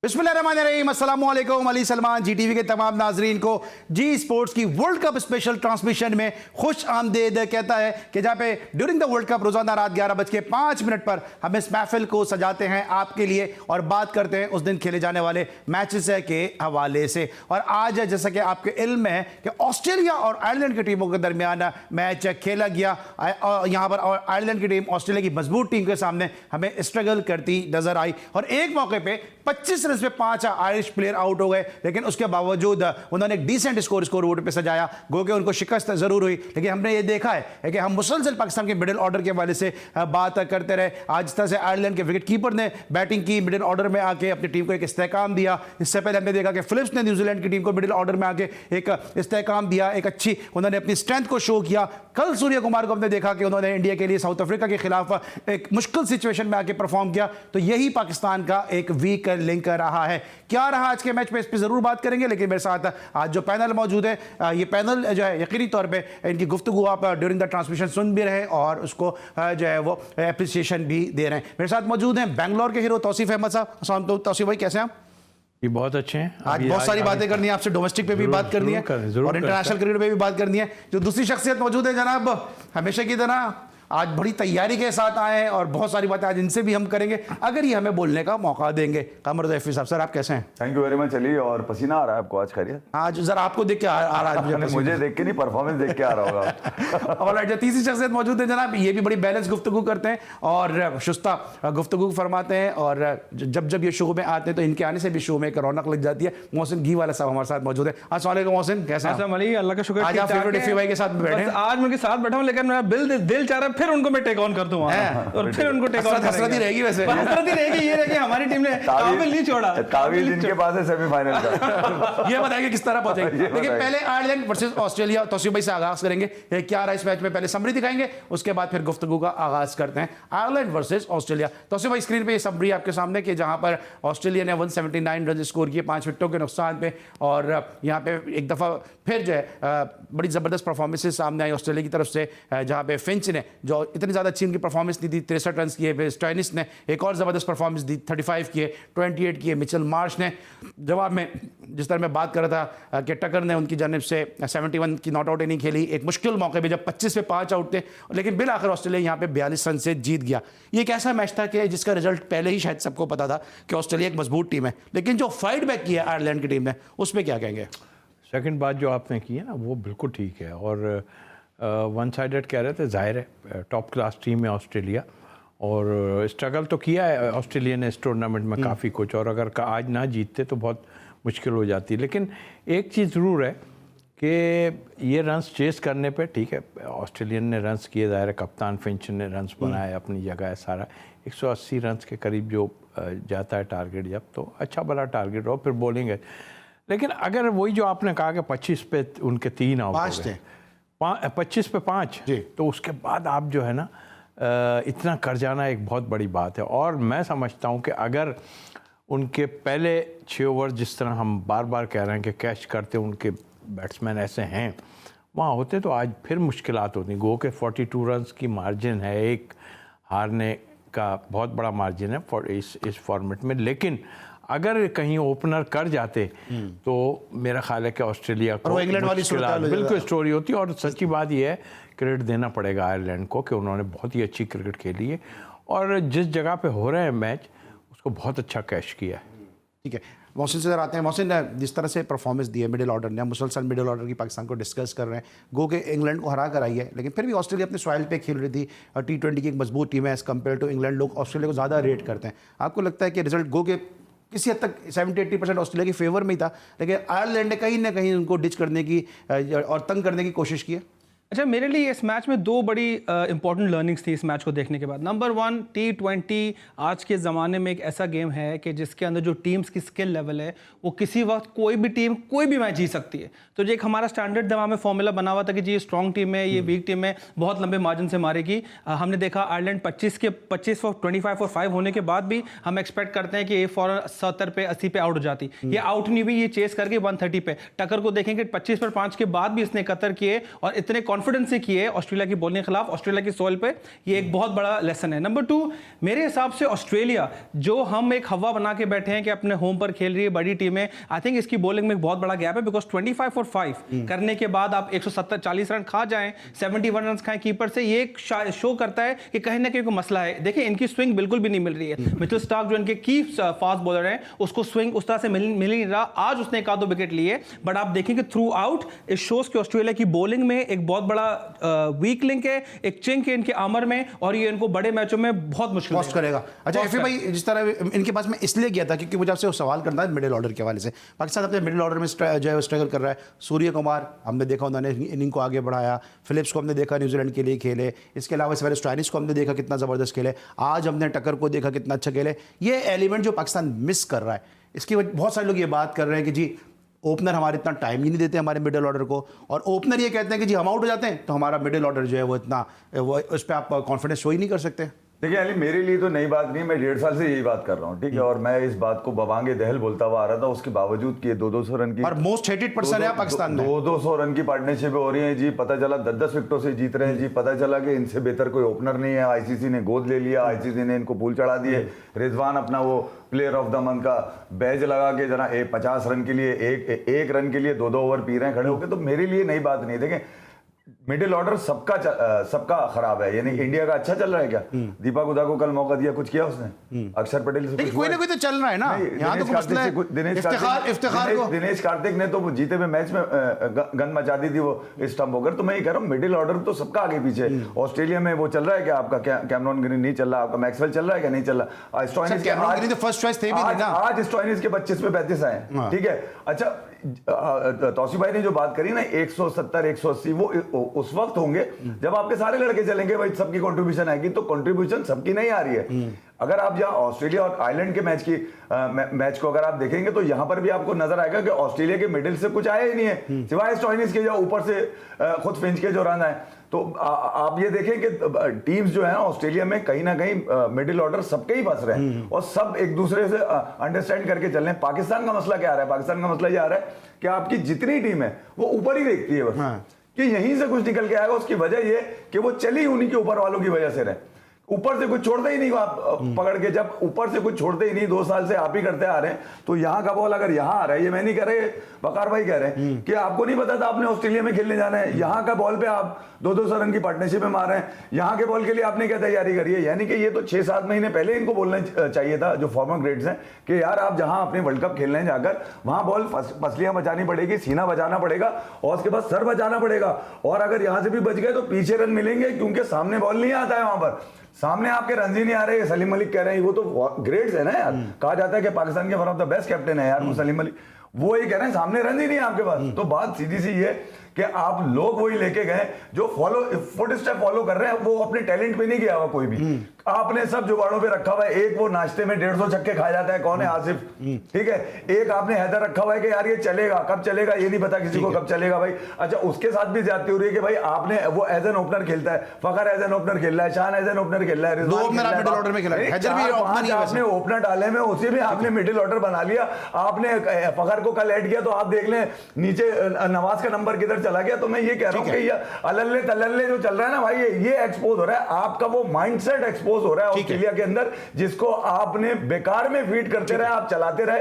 बिस्मिल्लाहिर्रहमानिर्रहीम, अस्सलाम वालेकुम। अली सलमान जी टीवी के तमाम नाजरीन को जी स्पोर्ट्स की वर्ल्ड कप स्पेशल ट्रांसमिशन में खुश आमदेद कहता है कि जहाँ पे ड्यूरिंग द वर्ल्ड कप रोजाना रात 11:05 पर हम इस महफिल को सजाते हैं आपके लिए और बात करते हैं उस दिन खेले जाने वाले मैचेस के हवाले से। और आज जैसा कि आपके इल्म में है कि ऑस्ट्रेलिया और आयरलैंड की टीमों के दरमियान मैच खेला गया। यहाँ पर आयरलैंड की टीम ऑस्ट्रेलिया की मजबूत टीम के सामने हमें स्ट्रगल करती नजर आई और एक मौके पर 25 रन पे 5 आयरिश प्लेयर आउट हो गए, लेकिन उसके बावजूद उन्होंने एक डिसेंट स्कोर बोर्ड पे सजाया। गो के उनको शिकस्त जरूर हुई, लेकिन हमने ये देखा है कि हम मुसलसल पाकिस्तान के मिडिल ऑर्डर के हवाले से बात करते रहे। आज तरह से आयरलैंड के विकेट कीपर ने बैटिंग की, मिडिल ऑर्डर में आके अपनी टीम को एक इस्तेहकाम दिया। इससे पहले हमने देखा कि फिलिप्स ने न्यूजीलैंड की टीम को मिडिल ऑर्डर में आके एक इस्तेहकाम दिया, एक अच्छी उन्होंने अपनी स्ट्रेंथ को शो किया। कल सूर्य कुमार को हमने देखा कि उन्होंने इंडिया के लिए साउथ अफ्रीका के खिलाफ एक मुश्किल सिचुएशन में आके परफॉर्म किया। तो यही पाकिस्तान का एक वीक लिंक रहा है। क्या रहा आज के मैच में, इस पर जरूर बात करेंगे। लेकिन मेरे साथ आज जो पैनल मौजूद है, ये पैनल जो है यकीनी तौर पे इनकी गुफ्तगू आप ड्यूरिंग द ट्रांसमिशन सुन भी रहे और उसको जो है वो एप्रिसिएशन भी दे रहे हैं। मेरे साथ मौजूद हैं बेंगलोर के हीरो तौसीफ अहमद साहब। अस्सलाम वालेकुम तौसीफ भाई, कैसे हैं आप? ये बहुत अच्छे हैं। आज बहुत सारी बातें करनी है आपसे, डोमेस्टिक पे भी बात करनी है और इंटरनेशनल क्रिकेट पे भी बात करनी है। जो दूसरी शख्सियत मौजूद है जनाब, हमेशा की तरह आज बड़ी तैयारी के साथ आए हैं और बहुत सारी बातें आज इनसे भी हम करेंगे अगर ये हमें बोलने का मौका देंगे। कमर ज़ैफ़ी साहब, सर आप कैसे हैं? Thank you very much Ali. और पसीना आ रहा है आपको आज? खैरियत? आज जरा आपको देख के आ रहा है मुझे देख के नहीं, परफॉर्मेंस देख के आ रहा होगा। और जो तीसरी शख्सियत मौजूद है जनाब, ये भी बड़ी बैलेंस गुफ्तगू करते हैं और शुस्ता गुफ्तगू फरमाते हैं और जब जब ये शो में आते हैं तो इनके आने से भी शो में एक रौनक लग जाती है। मोहसिन घी वाला साहब हमारे साथ मौजूद है। अस्सलाम वालेकुम मोहसिन, कैसे हैं? अली, अल्लाह का शुक्र। आज आप फेवरेट इफ़ी भाई के साथ बैठे हैं? आज मैं उनके साथ बैठा हूं, लेकिन मेरा दिल चाह रहा है फिर उनको मैं टेक ऑन कर दूं और फिर उनको टेक ऑन हसरत ही रहेगी। वैसे हसरत ही रहेगी। ये रहेगी हमारी टीम ने काबिल नहीं छोड़ा। काबिल इनके पास है सेमीफाइनल का। ये बताएंगे किस तरह पहुंचेंगे। लेकिन पहले आयरलैंड वर्सेस ऑस्ट्रेलिया, तौसीफ भाई से आगाज करेंगे। क्या रहा इस मैच में, पहले समरी दिखाएंगे, उसके बाद फिर गुफ्तगू का आगाज करते हैं। Ireland versus Australia. तौसीफ भाई स्क्रीन पे ये समरी आपके सामने कि जहां पर ऑस्ट्रेलिया ने 179 रन स्कोर किए 5 विकेटों के नुकसान पे और यहाँ पे एक दफा फिर जो है बड़ी जबरदस्त परफॉर्मेंसेज सामने आई ऑस्ट्रेलिया की तरफ से, जहां पे फिंच ने जो इतनी ज्यादा अच्छी उनकी परफॉर्मेंस दी थी 63 रन किए। फिर स्टोइनिस ने एक और ज़बरदस्त परफॉर्मेंस दी, 35 किए, 28 किए। मिचेल मार्श ने जवाब में, जिस तरह मैं बात कर रहा था कि टकर ने उनकी जानिब से 71 की नॉट आउट इनिंग खेली एक मुश्किल मौके पे जब 25 पे 5 आउट थे, लेकिन बिल आखिर ऑस्ट्रेलिया यहाँ पे 42 रन से जीत गया। ये एक ऐसा मैच था कि जिसका रिजल्ट पहले ही शायद सबको पता था कि ऑस्ट्रेलिया एक मजबूत टीम है, लेकिन जो फाइट बैक किया आयरलैंड की टीम ने, उस पर क्या कहेंगे? सेकंड बात जो आपने की है ना, वो बिल्कुल ठीक है। और वन साइडेड कह रहे थे, जाहिर है टॉप क्लास टीम है ऑस्ट्रेलिया और स्ट्रगल तो किया है ऑस्ट्रेलिया ने इस टूर्नामेंट में काफ़ी कुछ, और अगर आज ना जीतते तो बहुत मुश्किल हो जाती। लेकिन एक चीज़ ज़रूर है कि ये रन्स चेस करने पे ठीक है, ऑस्ट्रेलियन ने रन्स किए, ज़ाहिर है कप्तान फिंच ने रन्स बनाए, अपनी जगह है सारा 180 रन्स के करीब जो जाता है टारगेट, जब तो अच्छा बड़ा टारगेट हो, फिर बॉलिंग है। लेकिन अगर वही जो आपने कहा कि 25 पे उनके 3 आउट हो गए, 25 पे 5, तो उसके बाद आप जो है ना इतना कर जाना एक बहुत बड़ी बात है। और मैं समझता हूँ कि अगर उनके पहले 6 ओवर जिस तरह हम बार बार कह रहे हैं कि कैच करते उनके बैट्समैन ऐसे हैं, वहाँ होते तो आज फिर मुश्किलात होती। गो के 42 रन की मार्जिन है, एक हारने का बहुत बड़ा मार्जिन है इस फॉर्मेट में। लेकिन अगर कहीं ओपनर कर जाते तो मेरा ख्याल है कि ऑस्ट्रेलिया को इंग्लैंड वाली बिल्कुल स्टोरी होती। और सच्ची बात यह है, क्रेडिट देना पड़ेगा आयरलैंड को कि उन्होंने बहुत ही अच्छी क्रिकेट खेली है और जिस जगह पे हो रहे हैं मैच उसको बहुत अच्छा कैश किया है। ठीक है, मोहसिन से जरा आते हैं। मोहसिन, जिस तरह से परफॉर्मेंस दी है मिडिल ऑर्डर ने, मुसलसल मिडिल ऑर्डर की पाकिस्तान को डिस्कस कर रहे हैं। गो के इंग्लैंड को हरा कर आई है, लेकिन फिर भी ऑस्ट्रेलिया अपने सॉइल पे खेल रही थी। T20 की एक मजबूत टीम है एज़ कम्पेयर टू इंग्लैंड। लोग ऑस्ट्रेलिया को ज़्यादा रेट करते हैं। आपको लगता है कि रिजल्ट गो के किसी हद तक 70-80% ऑस्ट्रेलिया की फेवर में ही था, लेकिन आयरलैंड ने कहीं ना कहीं उनको डिच करने की और तंग करने की कोशिश की है? अच्छा, मेरे लिए इस मैच में 2 बड़ी इंपॉर्टेंट लर्निंग्स थी इस मैच को देखने के बाद। नंबर 1, T20 आज के ज़माने में एक ऐसा गेम है कि जिसके अंदर जो टीम्स की स्किल लेवल है वो किसी वक्त कोई भी टीम कोई भी मैच जीत सकती है। तो जो एक हमारा स्टैंडर्ड दिमाग में फॉर्मूला बना हुआ था कि जी ये स्ट्रॉन्ग टीम है, ये वीक टीम है, बहुत लंबे मार्जिन से मारेगी। हमने देखा आयरलैंड 25 और 25 और 5 होने के बाद भी हम एक्सपेक्ट करते हैं कि ये फौरन 70 पे 80 पे आउट हो जाती। ये आउट नहीं हुई, ये चेस करके 130 पे। टक्कर को देखेंगे 25 पर 5 के बाद भी इसने 71 किए और इतने कॉन्फिडेंस से किए ऑस्ट्रेलिया की बॉलिंग के खिलाफ, ऑस्ट्रेलिया की सॉइल पे, ये एक बहुत बड़ा लेसन है। नंबर 2, मेरे हिसाब से ऑस्ट्रेलिया जो हम एक हवा बना के बैठे हैं कि अपने होम पर खेल रही है बड़ी टीम है, आई थिंक इसकी बॉलिंग में एक बहुत बड़ा गैप है, बिकॉज 25 for 5 करने के बाद आप 170-40 रन खा जाएं, 71 रन खाएं कीपर से, ये एक शो करता है कि कहीं ना कहीं कोई मसला है। देखिए इनकी स्विंग बिल्कुल भी नहीं मिल रही है। मिचेल स्टार्क जो इनके की फास्ट बॉलर हैं, उसको स्विंग उस तरह से मिल ही नहीं रहा। आज उसने एक आध दो विकेट लिए, बट आप देखेंगे थ्रू आउट इट शोज कि ऑस्ट्रेलिया की बॉलिंग में एक बहुत बड़ा वीक लिंक है, एक चिंक है इनके आर्मर में, और ये इनको बड़े मैचों में बहुत मुश्किल कॉस्ट करेगा। अच्छा एफए भाई, जिस तरह इनके पास मैं इसलिए गया था क्योंकि मुझे आपसे सवाल करना है मिडिल ऑर्डर के हवाले से। पाकिस्तान अपने मिडिल ऑर्डर में जो है स्ट्रगल कर रहा है। सूर्य कुमार हमने देखा, उन्होंने इनिंग को आगे बढ़ाया। फिलिप्स को हमने देखा न्यूजीलैंड के लिए खेले। इसके अलावा इस बार स्टोइनिस को हमने देखा कितना ज़बरदस्त खेले। आज हमने टक्कर को देखा कितना अच्छा खेले। ये एलिमेंट जो पाकिस्तान मिस कर रहा है, इसकी बहुत सारे लोग ये बात कर रहे हैं कि जी ओपनर हमारे इतना टाइम ही नहीं देते हमारे मिडिल ऑर्डर को, और ओपनर ये कहते हैं कि जी हम आउट हो जाते हैं तो हमारा मिडिल ऑर्डर जो है वो इतना उस पर आप कॉन्फिडेंस शो ही नहीं कर सकते। देखिए अली, मेरे लिए तो नई बात नहीं, मैं 1.5 साल से यही बात कर रहा हूँ, ठीक है। और मैं इस बात को बवांगे दहल बोलता हुआ आ रहा था, उसके बावजूद कि 200 रन की और मोस्ट हेटेड पर्सन है पाकिस्तान में, 200 रन की पार्टनरशिप हो रही है जी। पता चला 10-10 विकेटों से जीत रहे हैं जी। पता चला कि इनसे बेहतर कोई ओपनर नहीं है। आईसीसी ने गोद ले लिया, आईसीसी ने इनको फूल चढ़ा दिए। रिजवान अपना वो प्लेयर ऑफ द मंथ का बैज लगा के जरा 50 रन के लिए एक रन के लिए 2-2 ओवर पी रहे हैं खड़े होकर। तो मेरे लिए नई बात नहीं। देखें मिडिल ऑर्डर सबका खराब है, यानी इंडिया का अच्छा चल रहा है क्या? दीपक हुडा को कल मौका दिया, कुछ किया उसने? अक्षर पटेल से कुछ कोई ना कोई तो चल रहा है ना। यहाँ तो मसला है दिनेश कार्तिक ने तो जीते हुए मैच में गन मचा दी थी वो स्टंप होकर। तो मैं ये कह रहा हूँ मिडिल ऑर्डर तो सबका आगे पीछे। ऑस्ट्रेलिया में वो चल रहा है क्या आपका? कैमरॉन ग्रीन नहीं चल रहा, आपका मैक्सवेल चल रहा है क्या? नहीं चल रहा। आज स्टोइनिस के 25 पे 35 आए, ठीक है। अच्छा तौसीफ भाई ने जो बात करी ना 170 180, वो उस वक्त होंगे जब आपके सारे लड़के चलेंगे भाई, सबकी कंट्रीब्यूशन आएगी। तो कंट्रीब्यूशन सबकी नहीं आ रही है। अगर आप यहाँ ऑस्ट्रेलिया और आयरलैंड के मैच को अगर आप देखेंगे तो यहाँ पर भी आपको नजर आएगा कि ऑस्ट्रेलिया के मिडिल से कुछ आया ही नहीं है, सिवाय स्टोइनिस के जो ऊपर से खुद फिंच के जो रन आए। तो आप ये देखें कि टीम्स जो है ना ऑस्ट्रेलिया में कहीं ना कहीं मिडिल ऑर्डर सबके ही फंस रहे हैं, और सब एक दूसरे से अंडरस्टैंड करके चल रहे हैं। पाकिस्तान का मसला क्या आ रहा है? पाकिस्तान का मसला ये आ रहा है कि आपकी जितनी टीम है वो ऊपर ही देखती है बस, कि यहीं से कुछ निकल के आएगा। उसकी वजह ये कि वो चली उन्हीं के ऊपर वालों की वजह से रहे, ऊपर से कुछ छोड़ते ही नहीं आप पकड़ के। जब ऊपर से कुछ छोड़ते ही नहीं, 2 साल से आप ही करते आ रहे हैं, तो यहाँ का बॉल अगर यहाँ आ रहा है, ये मैं नहीं कह रहे, वकार भाई कह रहे हैं कि आपको नहीं पता था आपने ऑस्ट्रेलिया में खेलने जाना है। यहाँ का बॉल पे आप 200 रन की पार्टनरशिप में मार रहे हैं, यहाँ के बॉल के लिए आपने क्या तैयारी करी है? यानी कि ये तो 6-7 महीने पहले इनको बोलना चाहिए था, जो फॉर्मर ग्रेड्स हैं, कि यार आप जहां अपने वर्ल्ड कप खेलने जाकर वहां बॉल पसलियां बचानी पड़ेगी, सीना बचाना पड़ेगा, और उसके बाद सर बचाना पड़ेगा। और अगर यहां से भी बच गए तो पीछे रन मिलेंगे, क्योंकि सामने बॉल नहीं आता है वहां पर। सामने आपके रन ही नहीं आ रहे। सलीम मलिक कह रहे हैं, वो तो ग्रेड्स है ना यार। कहा जाता है कि पाकिस्तान के one of the best captain है यार वो सलीम मलिक, वो ही कह रहे हैं सामने रन ही नहीं है आपके पास। तो बात सीधी सी ये कि आप लोग वही लेके गए जो फुट स्टेप फॉलो कर रहे हैं, वो अपने टैलेंट पे नहीं गया हुआ कोई भी। आपने सब जुगाड़ों पे रखा हुआ है। एक वो नाश्ते में 150 छक्के खा जाता है, कौन है? आसिफ, ठीक है। एक आपने हैदर रखा हुआ है कि यार ये चलेगा, कब चलेगा ये नहीं पता किसी को, कब चलेगा भाई। अच्छा उसके साथ भी ज्यादती हो रही है कि भाई आपने वो एज एन ओपनर खेलता है, फखर एज एन ओपनर खेल रहा है, शान एज एन ओपनर खेल रहा है, आपने ओपनर डाले में उसे भी आपने मिडिल ऑर्डर बना लिया। आपने फखर को कल ऐड किया तो आप देख लें नीचे नवाज का नंबर किधर चला गया। तो मैं ये कह रहा हूँ कि ये अल्ले तल्ले जो चल रहा है ना भाई, ये एक्सपोज हो रहा है। आपका वो माइंडसेट एक्सपोज हो रहा है ऑस्ट्रेलिया के अंदर, जिसको आपने बेकार में फीड करते रहे, आप चलाते रहे,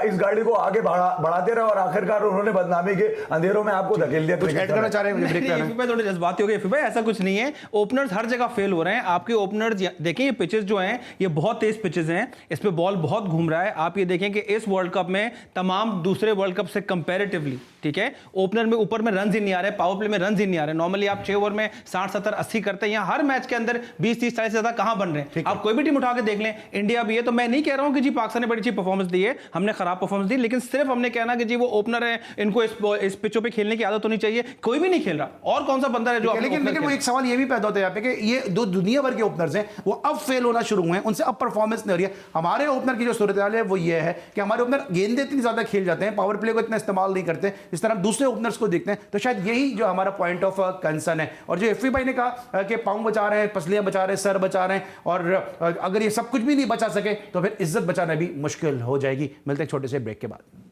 इस गाड़ी को आगे बढ़ाते रहे, और आखिरकार उन्होंने बदनामी के अंधेरों में आपको धकेल दिया। कुछ ऐड करना चाह रहे हैं? थोड़े जज्बाती हो गए भाई, ऐसा कुछ नहीं है। ओपनर्स हर जगह फेल हो रहे हैं। आपके ओपनर्स देखिए, ये पिचेस जो हैं ये बहुत तेज पिचेस हैं, इस पे बॉल बहुत घूम रहा है। आप ये देखें कि इस वर्ल्ड कप में तमाम दूसरे वर्ल्ड कप से कंपैरेटिवली, ठीक है, ओपनर में ऊपर में रन ही नहीं आ रहे, पावर प्ले में रन ही नहीं आ रहे। नॉर्मली आप 6 ओवर में 60 70 80 करते हैं, यहाँ हर मैच के अंदर 20 30 40 से ज्यादा कहां बन रहे हैं। आप कोई भी टीम उठा के देख लें, इंडिया भी है। तो मैं नहीं कह रहा हूं कि जी पाकिस्तान ने बड़ी अच्छी परफॉर्मेंस दी है, हमने खराब परफॉर्मेंस दी, लेकिन सिर्फ हमने कहना कि जी वो ओपनर है, इनको इस पिचों पे खेलने की आदत होनी चाहिए। कोई भी नहीं खेल रहा, और कौन सा बंदा है जो, लेकिन वो एक सवाल ये भी पैदा होता है यहाँ पे कि ये दो दुनिया भर के ओपनर्स हैं, वो अब फेल होना शुरू हुए हैं, उनसे अब परफॉर्मेंस नहीं हो रही है। हमारे ओपनर की जो सूरत हाल है वो ये है कि हमारे ओपनर गेंदें इतनी ज्यादा खेल जाते हैं, पावर प्ले को इतना इस्तेमाल नहीं करते जिस तरह दूसरे ओपनर्स को देखते हैं। तो शायद यही जो हमारा पॉइंट ऑफ कंसर्न है। और जो एफी भाई ने कहा कि पाँव बचा रहे हैं, पसलियां बचा रहे हैं, सर बचा रहे हैं, और अगर ये सब कुछ भी नहीं बचा सके तो फिर इज्जत बचाना भी मुश्किल हो जाएगी। मिलते हैं छोटे से ब्रेक के बाद।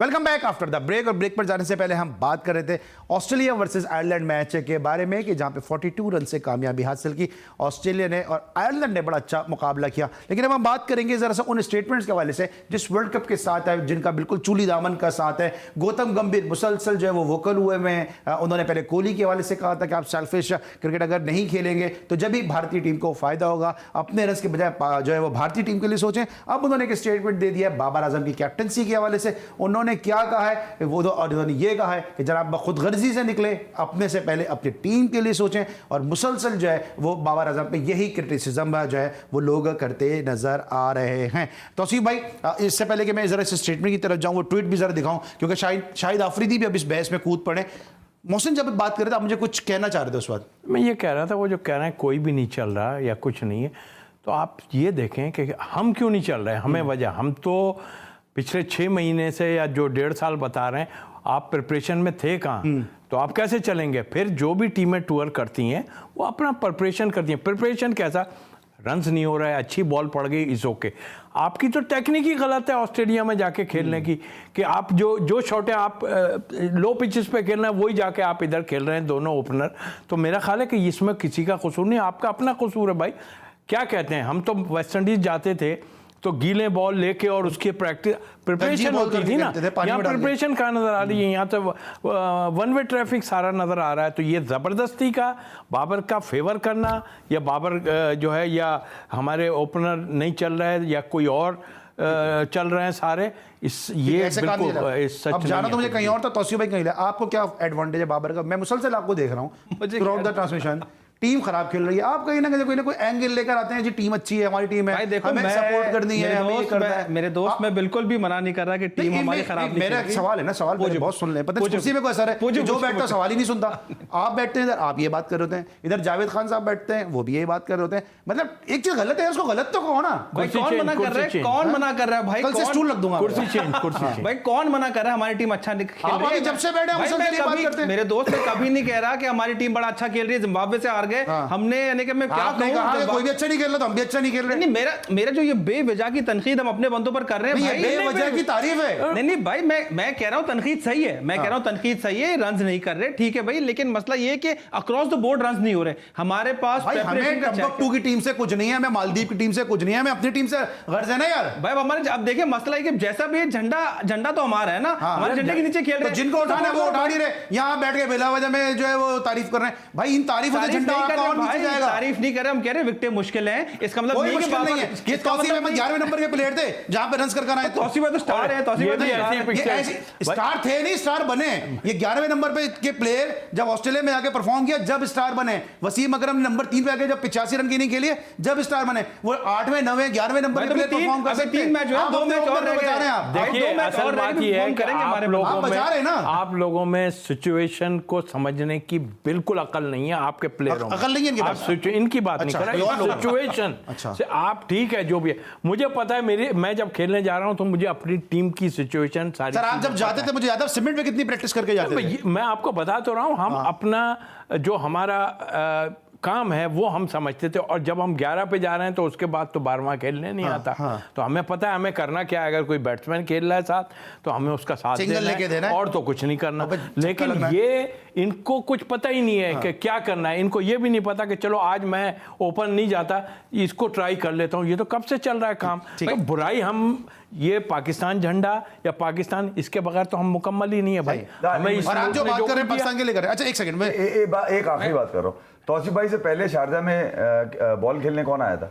Welcome back after the break. और ब्रेक पर जाने से पहले हम बात कर रहे थे ऑस्ट्रेलिया वर्सेस आयरलैंड मैच के बारे में कि जहां पे 42 रन से कामयाबी हासिल की ऑस्ट्रेलिया ने और आयरलैंड ने बड़ा अच्छा मुकाबला किया। लेकिन अब हम बात करेंगे जरा सा उन स्टेटमेंट्स के हवाले से जिस वर्ल्ड कप के साथ है, जिनका बिल्कुल चूली दामन का साथ है। गौतम गंभीर मुसलसल जो है वो वोकल हुए हैं। उन्होंने पहले कोहली के हवाले से कहा था कि आप सेल्फिश क्रिकेट अगर नहीं खेलेंगे तो जब भी भारतीय टीम को फायदा होगा, अपने रन के बजाय जो है वो भारतीय टीम के लिए सोचें। अब उन्होंने एक स्टेटमेंट दे दिया है बाबर आजम की कैप्टनसी के हवाले से। उन्होंने क्या कहा है वो तो, और उन्होंने ये कहा है कि जनाब खुद गर्जी से निकले, अपने से पहले अपनी टीम के लिए सोचें। और मुसलसल जो है वो बाबर आजम पे यही क्रिटिसिज्म जो है वो लोग करते नजर आ रहे हैं। तौसीफ भाई, इससे पहले कि मैं जरा इस स्टेटमेंट की तरफ जाऊं, वो ट्वीट भी जरा दिखाऊं क्योंकि शाहिद आफरीदी भी अब इस बहस में कूद पड़े। मोहसिन जब बात कर रहे थे, आप मुझे कुछ कहना चाह रहे थे उस वक्त? मैं ये कह रहा था वो जो कह रहे हैं कोई भी नहीं चल रहा या कुछ नहीं है, तो आप ये देखें कि हम क्यों नहीं चल रहे हैं, हमें वजह, हम तो पिछले 6 महीने से या जो 1.5 साल बता रहे हैं आप प्रिपरेशन में थे कहाँ, तो आप कैसे चलेंगे? फिर जो भी टीमें टूर करती हैं वो अपना प्रिपरेशन करती हैं। प्रिपरेशन कैसा? रन्स नहीं हो रहा है, अच्छी बॉल पड़ गई, इस ओके। आपकी तो टेक्निक ही गलत है ऑस्ट्रेलिया में जाके खेलने की, कि आप जो शॉट है आप लो पिचेस पे खेलना है वही जाके आप इधर खेल रहे हैं दोनों ओपनर। तो मेरा ख्याल है कि इसमें किसी का कसूर नहीं, आपका अपना कसूर है भाई। क्या कहते हैं, हम तो वेस्ट इंडीज जाते थे तो गीले बॉल लेके और उसकी प्रिपरेशन होती थी ना, यहाँ प्रिपरेशन कहाँ नजर आ रही है? यहाँ तो वन वे ट्रैफिक सारा नजर आ रहा है। तो ये जबरदस्ती का बाबर का फेवर करना, या बाबर जो है या हमारे ओपनर नहीं चल रहा है या कोई और चल रहे हैं सारे, ये बिल्कुल सच। अब जाना तो मुझे कहीं और था, तौसीफ भाई कहीं, आपको क्या एडवांटेज है बाबर का? मैं मुसलसल आपको देख रहा हूँ through out the transmission, team खराब खेल रही है, आप कहीं ना कोई एंगल लेकर आते हैं जी टीम अच्छी है, हमारी टीम है, भाई देखो, हमें सपोर्ट करनी है। मेरे दोस्त मैं बिल्कुल भी मना नहीं कर रहा कि टीम हमारी खराब नहीं। मेरा सवाल है ना, सवाल बहुत सुन ले, पता है कुर्सी में कोई असर है, जो बैठता सवाल ही नहीं सुनता। आप बैठते हैं इधर, आप ये बात कर रहे होते हैं, इधर जावेद खान साहब बैठते हैं, वो भी यही बात कर रहे होते हैं। मतलब एक चीज गलत है, उसको गलत तो कहो ना भाई। कौन मना कर रहा है? कौन मना कर रहा है भाई? कल से स्टूल रख दूंगा, कुर्सी चेंज भाई। कौन मना कर रहा है हमारी टीम अच्छा खेल रही है? जब से बैठे बात करते हैं। मेरे दोस्त ने कभी नहीं कह रहा कि हमारी टीम बड़ा अच्छा खेल रही है, जिम्बाब्वे से हार गए हमने, यानी कि मैं क्या कहूं, कोई भी अच्छा नहीं खेल रहा तो हम भी अच्छा नहीं खेल रहे। नहीं, मेरा जो ये बेवजह की तनकीद हम अपने बंदों पर कर रहे हैं भाई, बेवजह की तारीफ है। नहीं भाई, मैं कह रहा हूं तनकीद सही है, मैं कह रहा हूं तनकीद सही है, रन्स नहीं कर रहे, ठीक है भाई, लेकिन मसला ये है कि अक्रॉस द बोर्ड रन्स नहीं हो रहे हमारे पास। हमें टम्बकटू की टीम से कुछ नहीं है, हमें मालदीव की टीम से कुछ नहीं है, हमें अपनी टीम से गर्ज है ना यार भाई। हमारे अब देखिए मसला है कि जैसा भी झंडा तो हमारा है ना, हमारे झंडे के नीचे खेल रहे हैं, जिनको उठाना है वो उठा नहीं रहे, यहाँ बैठ के बिला वजह में जो है वो तारीफ कर रहे हैं। भाई इन तारीफों से झंडा तारीफ नहीं कर रहे, हम कह रहे विकेटें मुश्किल हैं, इसका मतलब नहीं मुश्किल नहीं है। ये तौसीफ अहमद 11वें नंबर के प्लेयर थे जहां पे रन्स करके आए। तौसीफ तो स्टार है, तौसीफ स्टार थे नहीं, स्टार बने। ये 11वें नंबर पे के प्लेयर जब ऑस्ट्रेलिया में आके परफॉर्म किया, जब स्टार बने। वसीम अकरम नंबर 3 पे आके जब 85 रन की नहीं खेली, जब स्टार बने। वो 8वें 9वें 11वें नंबर पे परफॉर्म कर सकते हैं। 3 मैच हुए, 2 मैच और रह गए। आप देखिए असल बात ये है कि आप लोगों में सिचुएशन को समझने की बिल्कुल अकल नहीं है, आपके प्लेयरों में अकल नहीं है इनकी बात नहीं कर रहा, सिचुएशन से आप ठीक है जो भी है। मुझे पता है मैं जब खेलने जा रहा हूं तो मुझे अपनी टीम की सिचुएशन सारी। सर आप जब जाते थे, मुझे याद है सीमेंट में कितनी प्रैक्टिस करके जाते थे। मैं आपको बता तो रहा हूं, हम अपना जो हमारा काम है वो हम समझते थे, और जब हम 11 पे जा रहे हैं तो उसके बाद तो 12वां खेलने नहीं आता। तो हमें पता है हमें करना क्या है। अगर कोई बैट्समैन खेल रहा है साथ तो हमें उसका साथ देना है और तो कुछ नहीं करना। लेकिन ये इनको कुछ पता ही नहीं है कि क्या करना है। इनको ये भी नहीं पता कि चलो आज मैं ओपन नहीं जाता, इसको ट्राई कर लेता हूँ। ये तो कब से चल रहा है काम। तो बुराई हम ये पाकिस्तान झंडा या पाकिस्तान, इसके बगैर तो हम मुकम्मल ही नहीं है भाई। हमें और आप जो बात कर रहे हैं पाकिस्तान के लिए कर रहे हैं। अच्छा एक सेकंड में एक आखिरी बात कर रहा हूँ। तौसीफ भाई से पहले शारजा में बॉल खेलने कौन आया था?